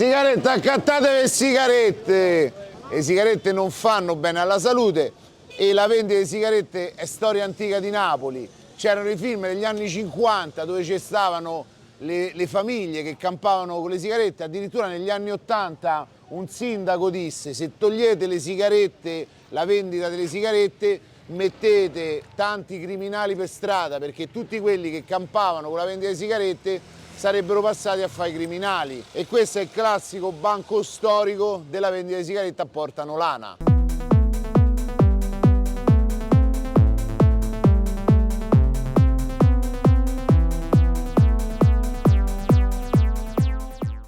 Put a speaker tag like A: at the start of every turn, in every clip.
A: Sigarette, accattatevi le sigarette! Le sigarette non fanno bene alla salute e la vendita di sigarette è storia antica di Napoli. C'erano i film degli anni 50 dove ci stavano le famiglie che campavano con le sigarette, addirittura negli anni 80 un sindaco disse: se togliete le sigarette, la vendita delle sigarette, mettete tanti criminali per strada, perché tutti quelli che campavano con la vendita di sigarette sarebbero passati a fare i criminali. E questo è il classico banco storico della vendita di sigarette a Porta Nolana.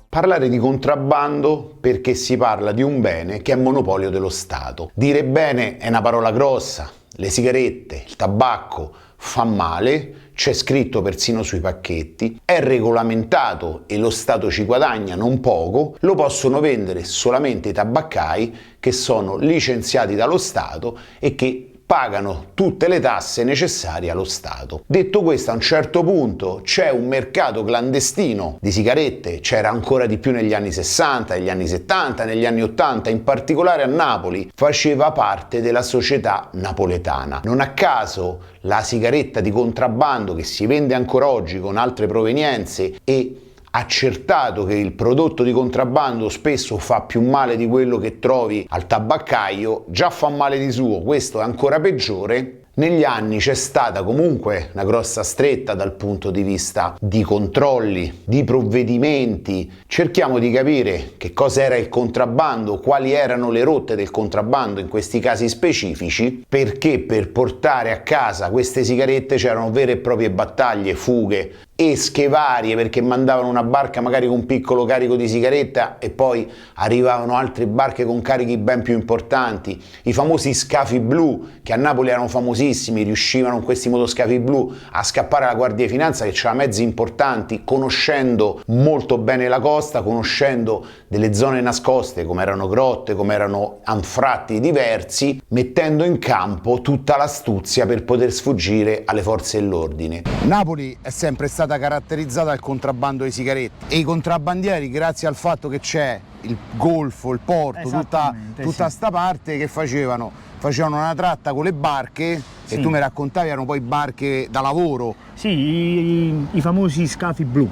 A: Parlare di contrabbando perché si parla di un bene che è monopolio dello Stato. Dire bene è una parola grossa. Le sigarette, il tabacco fa male, c'è scritto persino sui pacchetti, è regolamentato e lo Stato ci guadagna non poco, lo possono vendere solamente i tabaccai che sono licenziati dallo Stato e che pagano tutte le tasse necessarie allo Stato. Detto questo, a un certo punto c'è un mercato clandestino di sigarette, c'era ancora di più negli anni 60, negli anni 70, negli anni 80, in particolare a Napoli, faceva parte della società napoletana. Non a caso la sigaretta di contrabbando che si vende ancora oggi con altre provenienze e accertato che il prodotto di contrabbando spesso fa più male di quello che trovi al tabaccaio, già fa male di suo, questo è ancora peggiore. Negli anni c'è stata comunque una grossa stretta dal punto di vista di controlli, di provvedimenti. Cerchiamo di capire che cosa era il contrabbando, quali erano le rotte del contrabbando in questi casi specifici, perché per portare a casa queste sigarette c'erano vere e proprie battaglie, fughe, esche varie, perché mandavano una barca magari con un piccolo carico di sigaretta e poi arrivavano altre barche con carichi ben più importanti, i famosi scafi blu che a Napoli erano famosissimi, riuscivano in questi motoscafi blu a scappare alla Guardia di Finanza che c'era mezzi importanti, conoscendo molto bene la costa, conoscendo delle zone nascoste come erano grotte, come erano anfratti diversi, mettendo in campo tutta l'astuzia per poter sfuggire alle forze dell'ordine. Napoli è sempre stata caratterizzata dal contrabbando di sigarette e i contrabbandieri, grazie al fatto che c'è il golfo, il porto, tutta sta parte, che facevano una tratta con le barche, sì. E tu mi raccontavi erano poi barche da lavoro.
B: Sì, i famosi scafi blu,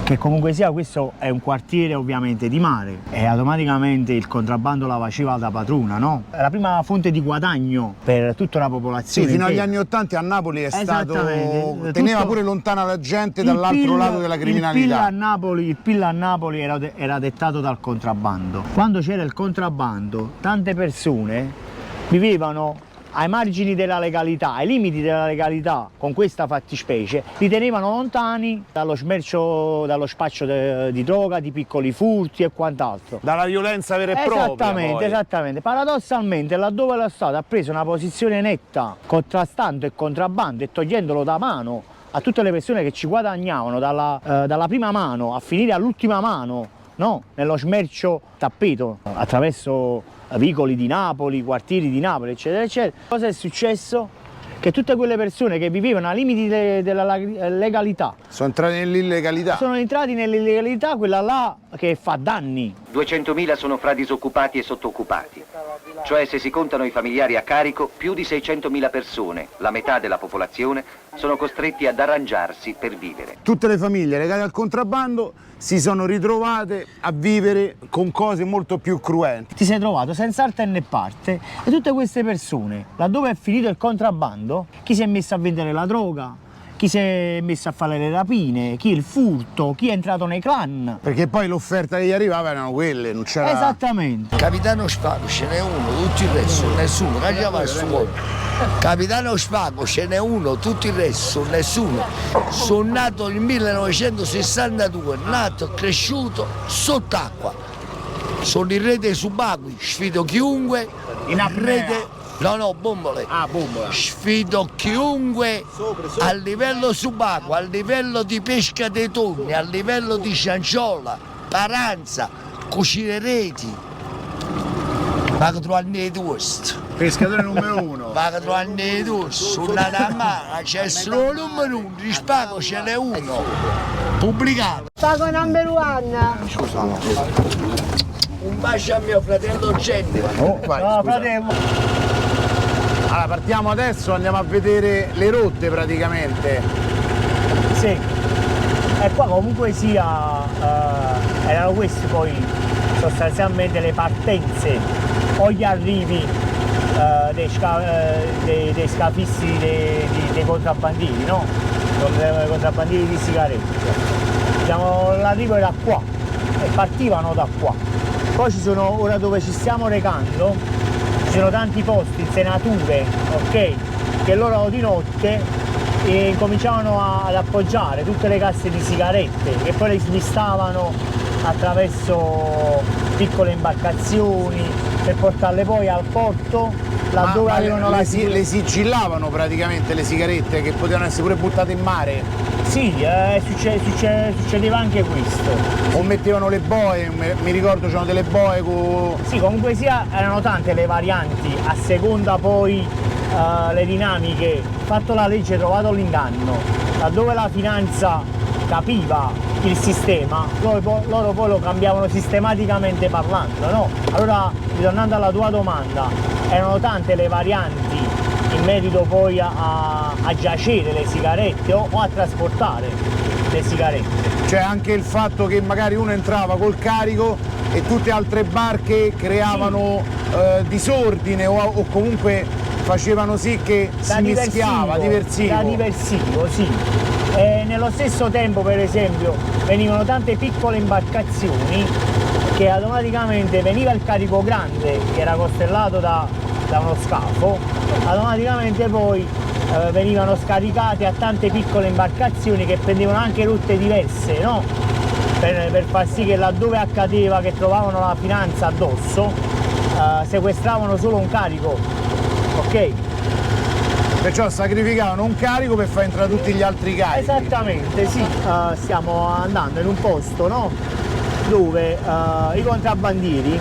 B: che comunque sia questo è un quartiere ovviamente di mare e automaticamente il contrabbando la faceva da padrona, no? È la prima fonte di guadagno per tutta la popolazione.
A: Sì, fino agli anni '80 a Napoli è stato, teneva pure lontana la gente dall'altro lato della criminalità.
B: Il PIL a Napoli era dettato dal contrabbando. Quando c'era il contrabbando, tante persone vivevano ai margini della legalità, ai limiti della legalità, con questa fattispecie, li tenevano lontani dallo smercio, dallo spaccio di droga, di piccoli furti e quant'altro.
A: Dalla violenza vera e propria.
B: Esattamente. Paradossalmente, laddove lo Stato ha preso una posizione netta, contrastando il contrabbando e togliendolo da mano a tutte le persone che ci guadagnavano dalla prima mano a finire all'ultima mano, no? Nello smercio tappeto, attraverso vicoli di Napoli, quartieri di Napoli, eccetera, eccetera. Cosa è successo? Che tutte quelle persone che vivevano ai limiti della legalità
A: sono entrati nell'illegalità.
B: Sono entrati nell'illegalità, quella là che fa danni.
C: 200.000 sono fra disoccupati e sottooccupati. Cioè, se si contano i familiari a carico, più di 600.000 persone, la metà della popolazione, sono costretti ad arrangiarsi per vivere.
A: Tutte le famiglie legate al contrabbando si sono ritrovate a vivere con cose molto più cruenti.
B: Ti sei trovato senza arte né parte e tutte queste persone, laddove è finito il contrabbando, chi si è messo a vendere la droga, chi si è messo a fare le rapine, chi il furto, chi è entrato nei clan.
A: Perché poi l'offerta che gli arrivava erano quelle, non c'era...
B: Esattamente.
D: Capitano Spago ce n'è uno, tutto il resto, nessuno, che chiama il suo. Capitano Spago ce n'è uno, tutto il resto, nessuno. Sono nato nel 1962, nato e cresciuto sott'acqua. Sono in rete subacquei, sfido chiunque,
B: in
D: rete... No, bombole.
B: Ah, bombole.
D: Sfido chiunque a livello subacqueo, a livello di pesca dei tonni, a livello di cianciola, paranza, cucine reti. Ma che trovano nei due.
A: pescatore numero 1.
D: Paga 2 anni tu, sono nato a mare, c'è solo il numero 1, di spago ce n'è uno, pubblicato.
E: Pago number 1.
D: Un bacio a mio fratello Jenny.
A: Oh, vai,
B: No,
A: scusa.
B: fratello.
A: Allora, partiamo adesso, andiamo a vedere le rotte praticamente.
B: Sì. E qua comunque sia, erano questi poi sostanzialmente le partenze o gli arrivi dei scafisti dei contrabbandieri, no? Dei contrabbandieri di sigarette. Diciamo, l'arrivo era qua e partivano da qua. Poi ci sono, ora dove ci stiamo recando, ci sono tanti posti, insenature, ok? Che loro di notte cominciavano ad appoggiare tutte le casse di sigarette che poi le smistavano attraverso piccole imbarcazioni per portarle poi al porto laddove avevano la
A: le sigillavano praticamente le sigarette che potevano essere pure buttate in mare.
B: Sì, succedeva anche questo.
A: O mettevano le boe, mi ricordo c'erano delle boe con...
B: Sì, comunque sia, erano tante le varianti, a seconda poi le dinamiche. Fatto la legge, trovato l'inganno, laddove la finanza capiva il sistema, loro poi lo cambiavano sistematicamente parlando, no? Allora, ritornando alla tua domanda, erano tante le varianti in merito poi a giacere le sigarette o a trasportare le sigarette.
A: Cioè anche il fatto che magari uno entrava col carico e tutte altre barche creavano disordine o comunque facevano sì che si mischiava, diversivo.
B: Da diversivo, sì. E nello stesso tempo, per esempio, venivano tante piccole imbarcazioni che automaticamente veniva il carico grande che era costellato da uno scafo, automaticamente poi venivano scaricate a tante piccole imbarcazioni che prendevano anche rotte diverse, no? Per far sì che laddove accadeva che trovavano la finanza addosso, sequestravano solo un carico, ok?
A: Perciò sacrificavano un carico per far entrare tutti gli altri carichi.
B: Esattamente, sì. Stiamo andando in un posto, no? Dove i contrabbandieri,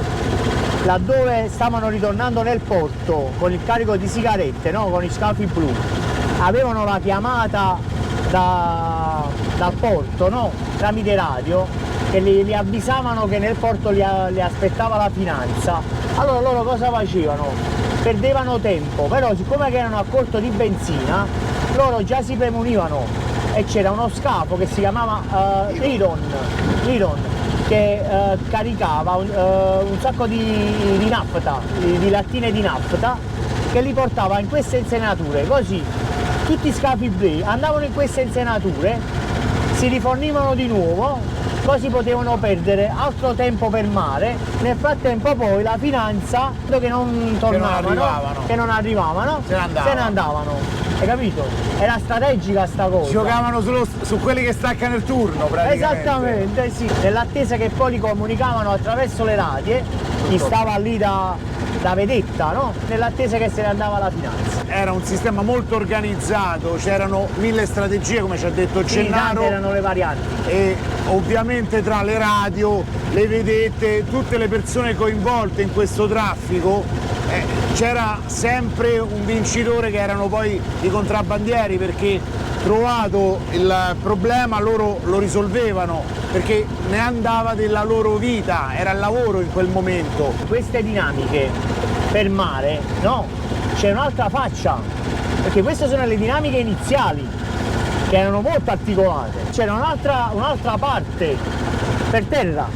B: laddove stavano ritornando nel porto con il carico di sigarette, no? Con i scafi blu, avevano la chiamata dal porto, no? Tramite radio, che li avvisavano che nel porto li aspettava la finanza. Allora loro cosa facevano? Perdevano tempo, però siccome che erano a corto di benzina, loro già si premunivano e c'era uno scafo che si chiamava Liron, che caricava un sacco di nafta, di lattine di nafta, che li portava in queste insenature, così tutti i scafi blu andavano in queste insenature, si rifornivano di nuovo, così potevano perdere altro tempo per mare. Nel frattempo poi la finanza, che non tornavano, che non arrivavano, se ne andavano. Hai capito? Era strategica sta cosa.
A: Giocavano solo su quelli che staccano il turno praticamente.
B: Esattamente, sì. Nell'attesa che poi li comunicavano attraverso le radie, chi stava lì da vedetta, no? Nell'attesa che se ne andava la finanza.
A: Era un sistema molto organizzato, c'erano 1000 strategie come ci ha detto Gennaro.
B: Sì, erano le varianti.
A: E ovviamente tra le radio, le vedette, tutte le persone coinvolte in questo traffico, c'era sempre un vincitore che erano poi i contrabbandieri, perché trovato il problema loro lo risolvevano, perché ne andava della loro vita, era il lavoro in quel momento.
B: Queste dinamiche per mare, no, c'è un'altra faccia, perché queste sono le dinamiche iniziali che erano molto articolate. C'era un'altra parte per terra,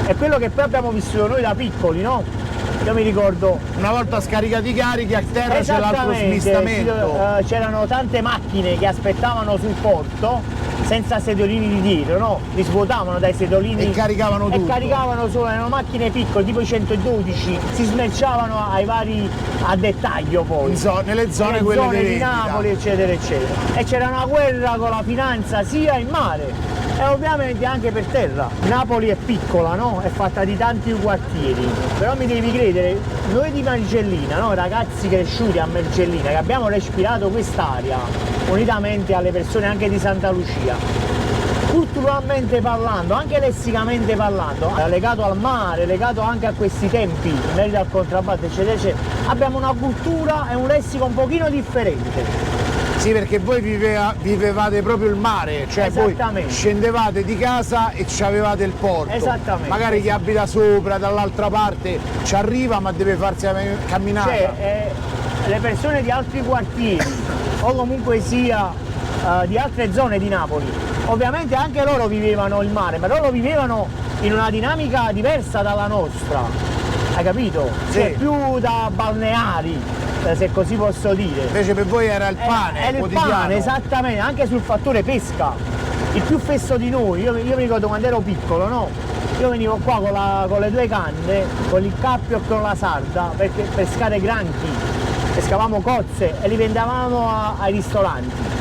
B: è quello che poi abbiamo vissuto noi da piccoli, no? Io mi ricordo
A: una volta scaricati i carichi a terra c'è l'altro smistamento.
B: C'erano tante macchine che aspettavano sul porto senza sedolini di dietro, no? Li svuotavano dai sedolini
A: e caricavano tutto.
B: E caricavano solo, erano macchine piccole, tipo i 112, si smerciavano ai vari a dettaglio poi.
A: Nelle zone quelle
B: di Napoli, eccetera, eccetera. E c'era una guerra con la finanza sia in mare e ovviamente anche per terra. Napoli è piccola, no? È fatta di tanti quartieri, però mi devi credere, noi di Mergellina, no? Ragazzi cresciuti a Mergellina, che abbiamo respirato quest'aria, unitamente alle persone anche di Santa Lucia, culturalmente parlando, anche lessicamente parlando, legato al mare, legato anche a questi tempi, in merito al contrabbando, eccetera, eccetera, abbiamo una cultura e un lessico un pochino differente.
A: Sì, perché voi vivevate proprio il mare, cioè voi scendevate di casa e avevate il porto.
B: Esattamente.
A: Magari chi abita sopra, dall'altra parte, ci arriva ma deve farsi la camminata.
B: Cioè, le persone di altri quartieri o comunque sia di altre zone di Napoli, ovviamente anche loro vivevano il mare, però lo vivevano in una dinamica diversa dalla nostra, hai capito?
A: Sì.
B: Cioè più da balneari, se così posso dire.
A: Invece per voi era il pane
B: era il
A: quotidiano.
B: pane, esattamente, anche sul fattore pesca. Il più fesso di noi, io mi ricordo quando ero piccolo, no? Io venivo qua con le 2 canne, con il cappio e con la sarda per pescare granchi, pescavamo cozze e li vendevamo ai ristoranti.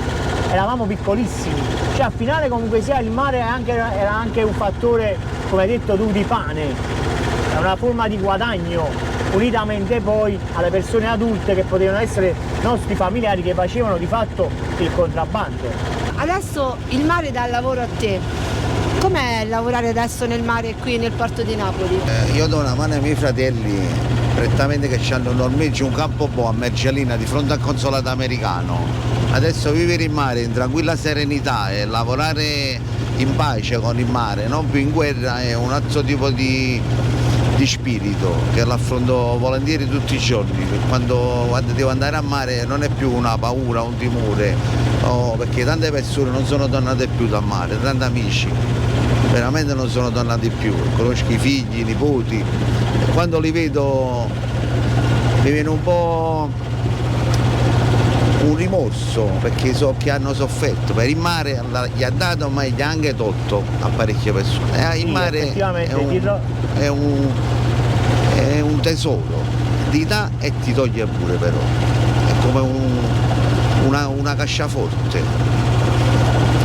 B: Eravamo piccolissimi, cioè al finale comunque sia il mare era anche un fattore, come hai detto tu, di pane, è una forma di guadagno, unitamente poi alle persone adulte che potevano essere nostri familiari che facevano di fatto il contrabbando.
E: Adesso il mare dà lavoro a te. Com'è lavorare adesso nel mare qui nel porto di Napoli?
F: Io do una mano ai miei fratelli prettamente che hanno un ormeggio, un campo boh a Mergellina di fronte al consolato americano. Adesso vivere in mare in tranquilla serenità e lavorare in pace con il mare, non più in guerra, è un altro tipo di spirito che l'affronto volentieri tutti i giorni. Quando devo andare a mare non è più una paura, un timore, perché tante persone non sono tornate più dal mare, tanti amici veramente non sono tornati più, conosco i figli, i nipoti e quando li vedo mi viene un po' un rimorso perché so che hanno sofferto per il mare, gli ha dato ma gli ha anche tolto a parecchie persone. Il mare è un tesoro, ti dà e ti toglie pure, però è come una casciaforte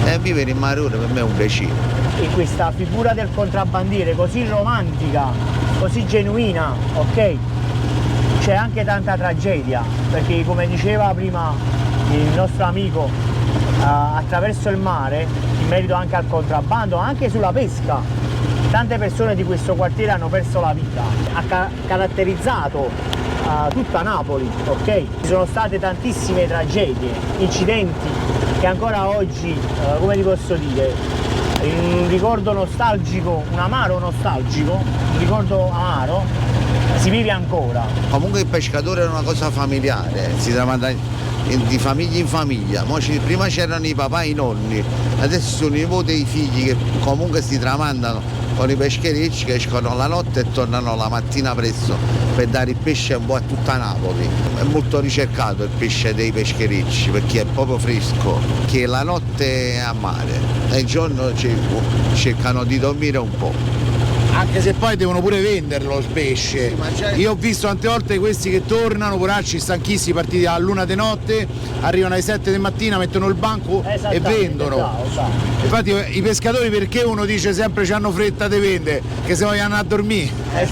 F: e vivere in mare ora per me è un piacere.
B: E questa figura del contrabbandiere così romantica, così genuina, ok? C'è anche tanta tragedia, perché come diceva prima il nostro amico, attraverso il mare, in merito anche al contrabbando, anche sulla pesca, tante persone di questo quartiere hanno perso la vita. Ha caratterizzato tutta Napoli, ok? Ci sono state tantissime tragedie, incidenti che ancora oggi, come ti posso dire, un ricordo nostalgico, un amaro nostalgico, un ricordo amaro, si vive ancora.
F: Comunque il pescatore è una cosa familiare, si tramanda di famiglia in famiglia. Prima c'erano i papà e i nonni, adesso sono i nipoti e i figli che comunque si tramandano con i pescherecci che escono la notte e tornano la mattina presto per dare il pesce un po' a tutta Napoli. È molto ricercato il pesce dei pescherecci perché è proprio fresco, che la notte è a mare e il giorno cercano di dormire un po'.
A: Anche se poi devono pure venderlo il pesce. Io ho visto tante volte questi che tornano, poracci, stanchissimi, partiti all'1 di notte, arrivano alle 7 di mattina, mettono il banco e vendono. Infatti i pescatori, perché uno dice sempre c'hanno fretta di vendere? Che se vogliono a dormire.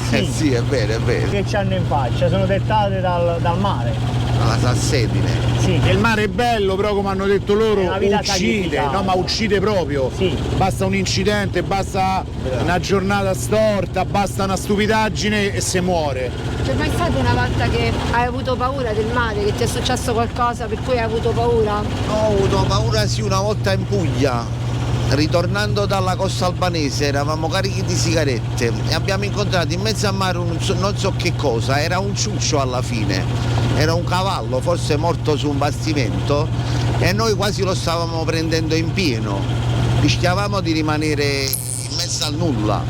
F: Sì, è vero, è vero.
B: Che c'hanno in faccia, sono dettate dal mare.
F: La salsedine.
B: Sì.
A: Il mare è bello, però come hanno detto loro uccide, no, ma uccide proprio.
B: Sì.
A: Basta un incidente, basta una giornata storta, basta una stupidaggine e si muore.
E: C'è mai stata una volta che hai avuto paura del mare, che ti è successo qualcosa per cui hai avuto paura?
F: Ho avuto paura sì una volta in Puglia, ritornando dalla costa albanese, eravamo carichi di sigarette e abbiamo incontrato in mezzo al mare non so che cosa, era un ciuccio alla fine, era un cavallo forse morto su un bastimento e noi quasi lo stavamo prendendo in pieno, rischiavamo di rimanere in mezzo al nulla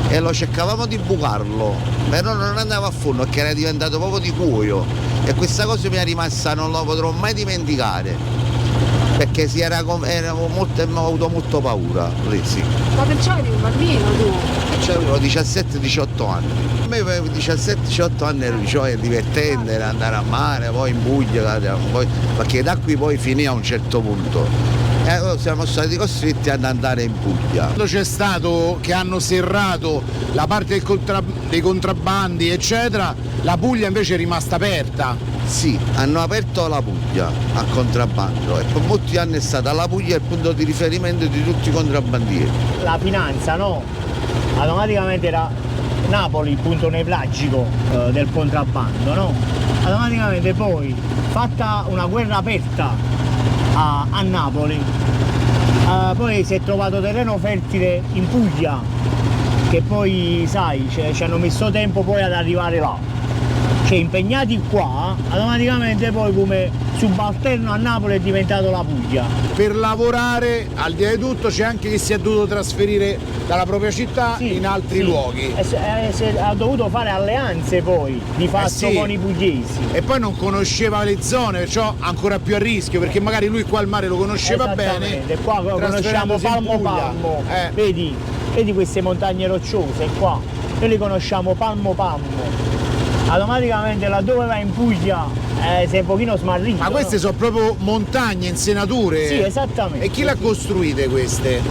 F: e lo cercavamo di bucarlo, però non andava a fondo perché era diventato proprio di cuoio e questa cosa mi è rimasta, non la potrò mai dimenticare. Perché abbiamo avuto molto paura, sì.
E: Ma perciò eri un bambino tu?
F: Avevo 17-18 anni. A me 17-18 anni è divertente, era andare a mare, poi in Puglia, perché da qui poi finì a un certo punto. E siamo stati costretti ad andare in Puglia.
A: Quando c'è stato che hanno serrato la parte dei contrabbandi, eccetera, la Puglia invece è rimasta aperta.
F: Sì, hanno aperto la Puglia a contrabbando e per molti anni è stata la Puglia il punto di riferimento di tutti i contrabbandieri.
B: La finanza, no? Automaticamente era Napoli il punto nevralgico del contrabbando, no? Automaticamente poi, fatta una guerra aperta a Napoli, poi si è trovato terreno fertile in Puglia, che poi, sai, ci hanno messo tempo poi ad arrivare là. Cioè, impegnati qua, automaticamente poi come subalterno a Napoli è diventato la Puglia.
G: Per lavorare, al di là di tutto, c'è anche chi si è dovuto trasferire dalla propria città in altri luoghi.
B: Ha dovuto fare alleanze poi, di fatto, con i pugliesi.
G: E poi non conosceva le zone, perciò ancora più a rischio, perché magari lui qua il mare lo conosceva bene.
B: E qua conosciamo palmo. Vedi queste montagne rocciose qua, noi le conosciamo palmo. Automaticamente laddove vai in Puglia sei un pochino smarrito.
G: Ma queste sono proprio montagne, insenature?
B: Sì, esattamente.
G: E chi le ha costruite queste?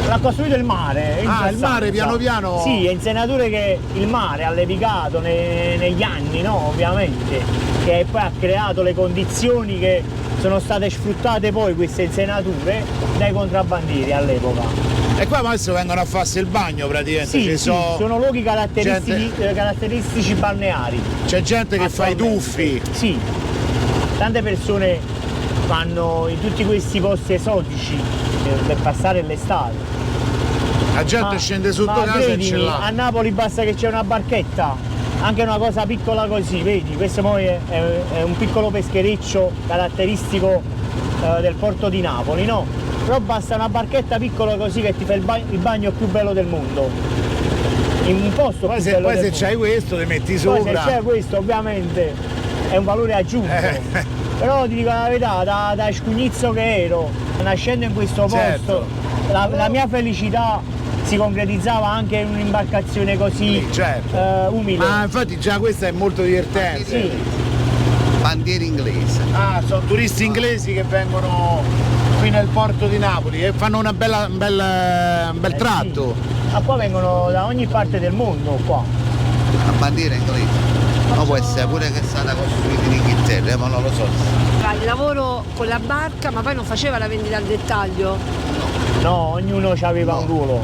B: L'ha costruito il mare.
G: Il mare piano piano?
B: Sì, è insenature che il mare ha levigato negli anni, no? Ovviamente. Che poi ha creato le condizioni che sono state sfruttate poi queste insenature dai contrabbandieri all'epoca.
G: E qua adesso vengono a farsi il bagno praticamente.
B: Sì, sono luoghi caratteristici balneari.
G: C'è gente che fa i tuffi.
B: Sì, tante persone vanno in tutti questi posti esotici per passare l'estate.
G: La gente scende sotto casa e ce l'ha.
B: A Napoli basta che c'è una barchetta, anche una cosa piccola così, vedi, questo poi è un piccolo peschereccio caratteristico del porto di Napoli, no? Però basta una barchetta piccola così che ti fa il bagno più bello del mondo. In un posto
G: poi
B: più bello del
G: se
B: mondo.
G: c'hai questo ti metti sopra.
B: Poi se c'è questo ovviamente è un valore aggiunto. Però ti dico la verità, da scugnizzo che ero, nascendo in questo posto,
G: certo.
B: la mia felicità si concretizzava anche in un'imbarcazione così umile.
G: Ma infatti già questa è molto divertente.
B: Sì.
F: Bandiera inglese.
G: Sono turisti inglesi che vengono qui nel porto di Napoli e fanno un bel tratto.
B: Sì. Ma qua vengono da ogni parte del mondo qua.
F: La bandiera inglese. Ma può essere pure che è stata costruita in Inghilterra, ma non lo so.
E: Il lavoro con la barca, ma poi non faceva la vendita al dettaglio?
B: No, ognuno aveva un ruolo.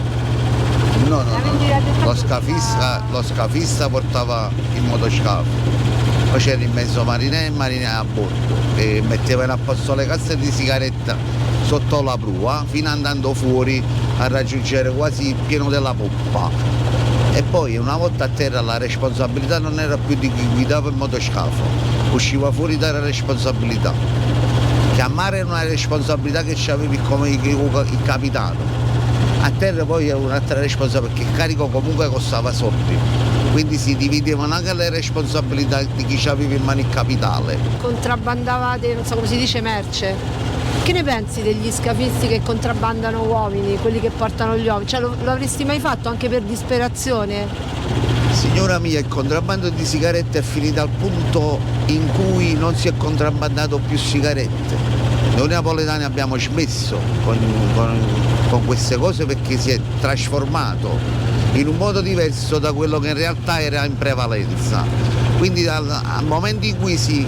F: No. Lo scafista portava il motoscafo. Poi c'era in mezzo marinai e marinai a bordo e mettevano a posto le casse di sigaretta sotto la prua fino andando fuori a raggiungere quasi il pieno della poppa. E poi una volta a terra la responsabilità non era più di chi guidava il motoscafo, usciva fuori dalla responsabilità. Che a mare era una responsabilità che avevi come il capitano. A terra poi era un'altra responsabilità perché il carico comunque costava soldi. Quindi si dividevano anche le responsabilità di chi aveva in mano il capitale.
E: Contrabbandavate, non so come si dice, merce. Che ne pensi degli scafisti che contrabbandano uomini, quelli che portano gli uomini? Cioè lo avresti mai fatto anche per disperazione?
F: Signora mia, il contrabbando di sigarette è finito al punto in cui non si è contrabbandato più sigarette. Noi napoletani abbiamo smesso con queste cose perché si è trasformato in un modo diverso da quello che in realtà era in prevalenza. Quindi al momento in cui si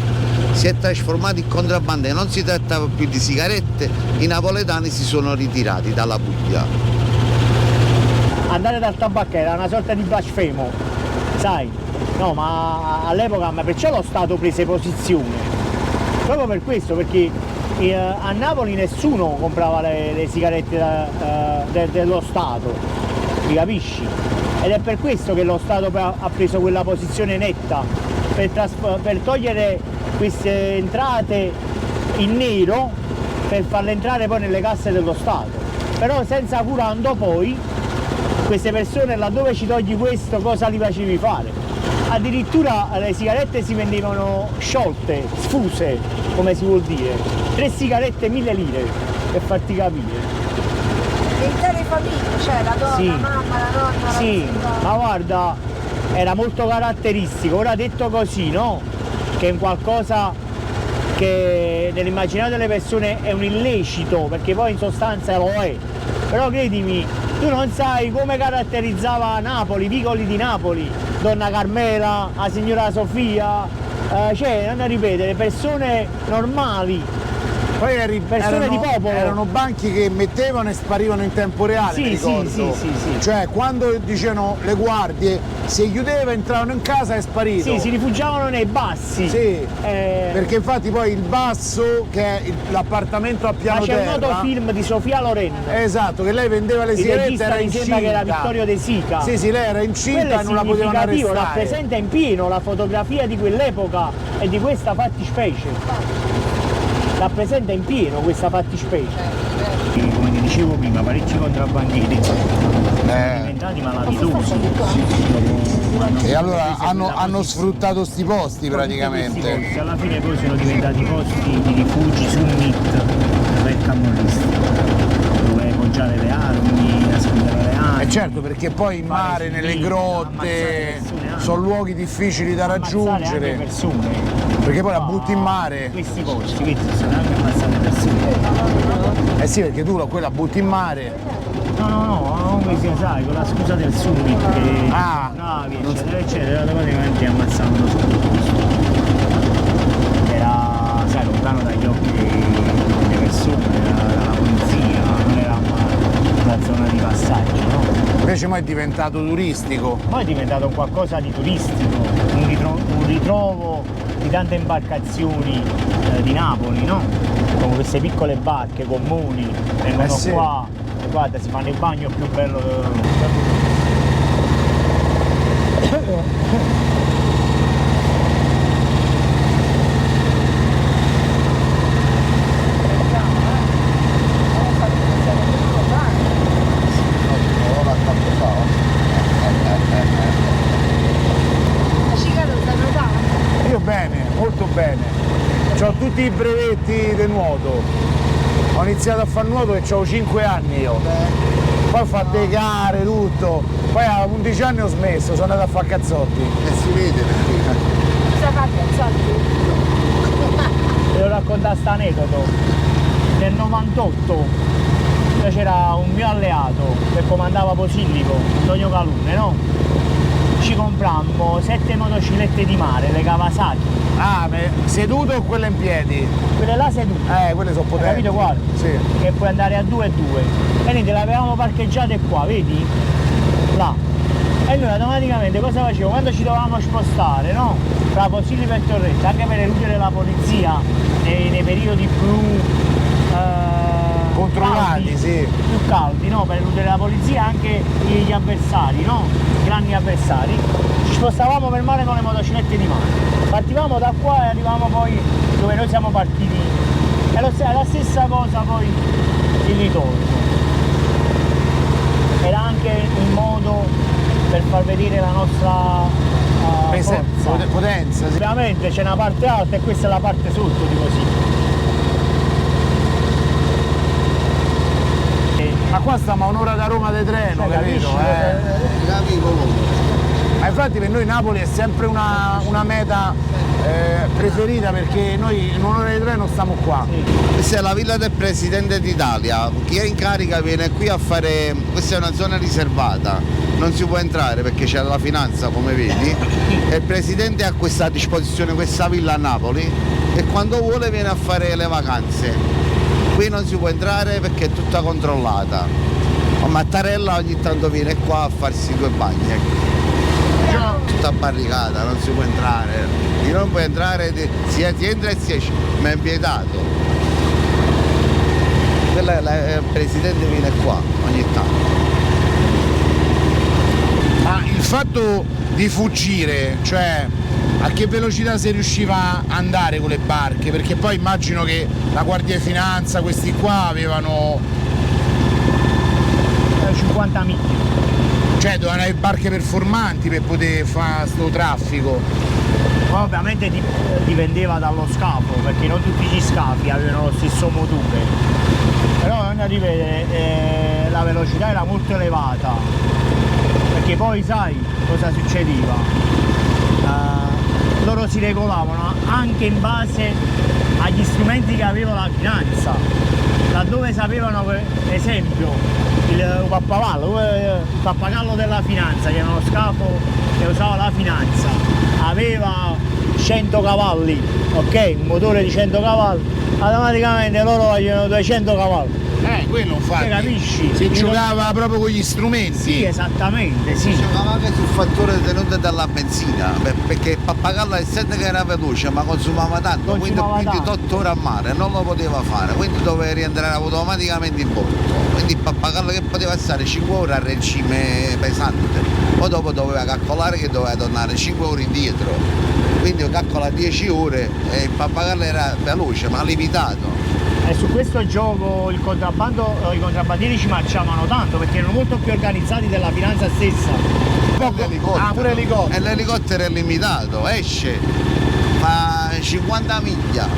F: è trasformato il contrabbando e non si trattava più di sigarette, i napoletani si sono ritirati dalla Puglia.
B: Andare dal tabacco era una sorta di blasfemo, sai? No, ma all'epoca perciò lo Stato prese posizione. Proprio per questo, perché a Napoli nessuno comprava le sigarette dello Stato, mi capisci? Ed è per questo che lo Stato ha preso quella posizione netta, per togliere queste entrate in nero, per farle entrare poi nelle casse dello Stato. Però senza curando poi queste persone, laddove ci togli questo, cosa li facevi fare? Addirittura le sigarette si vendevano sciolte, sfuse, come si vuol dire. 3 sigarette 1000 lire, per farti capire.
E: Le intere famiglie, cioè la donna,
B: Sì.
E: la mamma, la nonna,
B: Sì,
E: la zia.
B: ma guarda, era molto caratteristico. Ora detto così, no? Che è un qualcosa che nell'immaginario delle persone è un illecito, perché poi in sostanza lo è. Però credimi, tu non sai come caratterizzava Napoli, i vicoli di Napoli, Donna Carmela, la signora Sofia, cioè, non a ripetere, persone normali,
G: Poi
B: persone di popolo.
G: erano banchi che mettevano e sparivano in tempo reale,
B: Sì,
G: mi ricordo.
B: sì.
G: Cioè quando dicevano le guardie, si chiudeva, entravano in casa e è sparito.
B: Sì, si rifugiavano nei bassi.
G: Sì, perché infatti poi il basso, che è l'appartamento a piano
B: Ma c'è un
G: terra,
B: noto film di Sofia Loren.
G: esatto, che lei vendeva le
B: Il
G: sigarette,
B: regista
G: era
B: mi sembra che era
G: incinta.
B: Vittorio De Sica.
G: Sì, lei era incinta
B: Quello è
G: e non la potevano
B: significativo,
G: arrestare.
B: rappresenta in pieno la fotografia di quell'epoca e di questa fattispecie. Rappresenta in pieno questa fattispecie. Come ti dicevo prima, parecchi contrabbandieri sono diventati malavitosi.
G: E allora hanno sfruttato sti posti praticamente.
B: Questi posti, alla fine poi sono diventati posti di rifugi summit per camorristi, dove poggiare le armi, nascondere le armi.
G: E certo, perché poi in mare, nelle grotte, sono luoghi difficili da
B: Ammazzare anche
G: raggiungere.
B: persone.
G: Perché poi la butti in mare.
B: Questi posti, questi sono anche ammazzate persone.
G: Eh sì, perché tu quella butti in mare.
B: No, come si sai, con la scusa del summit che navi, eccetera, praticamente ammazzavano tutto. Era, sai, lontano dagli occhi delle persone, dalla polizia, non era una zona di passaggio, no?
G: Invece poi è diventato turistico.
B: Poi è diventato qualcosa di turistico, un ritrovo di tante imbarcazioni di Napoli, no? Con queste piccole barche comuni, vengono
G: sì.
B: qua e guarda, si fanno il bagno più bello.
G: Io bene, molto bene. Ho tutti i brevetti di nuoto. Ho iniziato a fare nuoto e ho 5 anni io. Poi ho fatto le gare, tutto. Poi a 11 anni ho smesso, sono andato a fare cazzotti.
F: E si vede perché.
E: Cosa fa
B: Devo raccontare sta aneddoto. Nel 98 c'era un mio alleato che comandava Posillipo, Antonio Calune, no? Ci comprammo 7 motociclette di mare, le Kawasaki.
G: Ah, seduto o quelle in piedi?
B: Quelle là sedute.
G: Quelle sono potenti.
B: Capito quale?
G: Sì.
B: Che puoi andare a 2 e 2. E niente, le avevamo parcheggiate qua, vedi? Là. E noi automaticamente cosa facevo? Quando ci dovevamo spostare, no? Tra Posillipo e Torretta, anche per eludere la polizia nei periodi più
G: Controllati,
B: caldi,
G: sì.
B: più caldi, no? Per eludere la polizia anche gli avversari, no? Grandi avversari. Ci spostavamo per mare con le motociclette di mare. Partivamo da qua e arrivavamo poi dove noi siamo partiti. E la stessa cosa poi il ritorno. Era anche un modo per far vedere la nostra forza.
G: Potenza, sì.
B: Ovviamente c'è una parte alta e questa è la parte sotto di così.
G: Ma qua stiamo a un'ora da Roma di treno, capito? Ma infatti per noi Napoli è sempre una meta preferita, perché noi in un'ora di treno stiamo qua.
F: Questa è la villa del Presidente d'Italia, chi è in carica viene qui a fare, questa è una zona riservata, non si può entrare perché c'è la finanza come vedi, e il Presidente ha a disposizione questa villa a Napoli e quando vuole viene a fare le vacanze. Qui non si può entrare perché è tutta controllata. Mattarella ogni tanto viene qua a farsi 2 bagni, ecco. Tutta barricata, non si può entrare. Chi non può entrare si entra e si esce, ma è vietato. Il Presidente viene qua ogni tanto.
G: Ma il fatto di fuggire, cioè a che velocità si riusciva a andare con le barche? Perché poi immagino che la Guardia di Finanza, questi qua avevano
B: 50 miglia.
G: Cioè dovevano avere barche performanti per poter fare sto traffico.
B: Poi ovviamente dipendeva dallo scafo, perché non tutti gli scafi avevano lo stesso motore. Però bisogna rivedere, la velocità era molto elevata, perché poi sai cosa succedeva? Loro si regolavano anche in base agli strumenti che aveva la finanza, laddove sapevano, per esempio, il pappagallo della finanza, che era uno scafo che usava la finanza, aveva 100 cavalli, ok? Un motore di 100 cavalli, automaticamente loro vogliono 200 cavalli.
G: Quello infatti.
B: Capisci?
G: Si giocava proprio con gli strumenti.
B: Sì, esattamente, sì.
F: Giocava anche sul fattore tenuto dalla benzina, perché il pappagallo essendo che era veloce ma consumava tanto,
B: Consumava
F: quindi
B: tanto.
F: 8 ore a mare non lo poteva fare, quindi doveva rientrare automaticamente in porto. Quindi il pappagallo che poteva stare 5 ore a regime pesante, poi dopo doveva calcolare che doveva tornare 5 ore indietro. Quindi calcola 10 ore e il pappagallo era veloce ma limitato.
B: E su questo gioco i contrabbandieri ci marciavano tanto perché erano molto più organizzati della finanza stessa.
G: Ah, pure l'elicottero.
F: E l'elicottero è limitato, esce, fa 50 miglia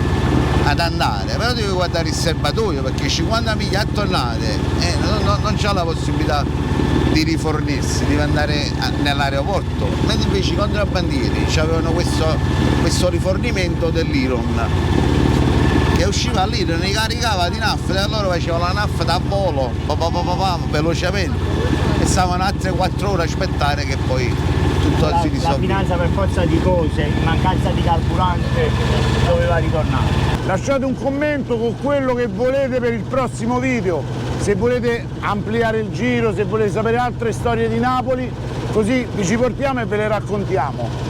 F: ad andare, però devi guardare il serbatoio perché 50 miglia a tornate non c'ha la possibilità di rifornirsi, devi andare nell'aeroporto, mentre invece i contrabbandieri avevano questo rifornimento dell'Iron che usciva lì, ne caricava di nafta e allora faceva la nafta a volo, velocemente e stavano altre 4 ore a aspettare che poi tutto si
B: La
F: risolveva.
B: finanza per forza di cose, in mancanza di carburante, doveva ritornare.
G: Lasciate un commento con quello che volete per il prossimo video, se volete ampliare il giro, se volete sapere altre storie di Napoli, così vi ci portiamo e ve le raccontiamo.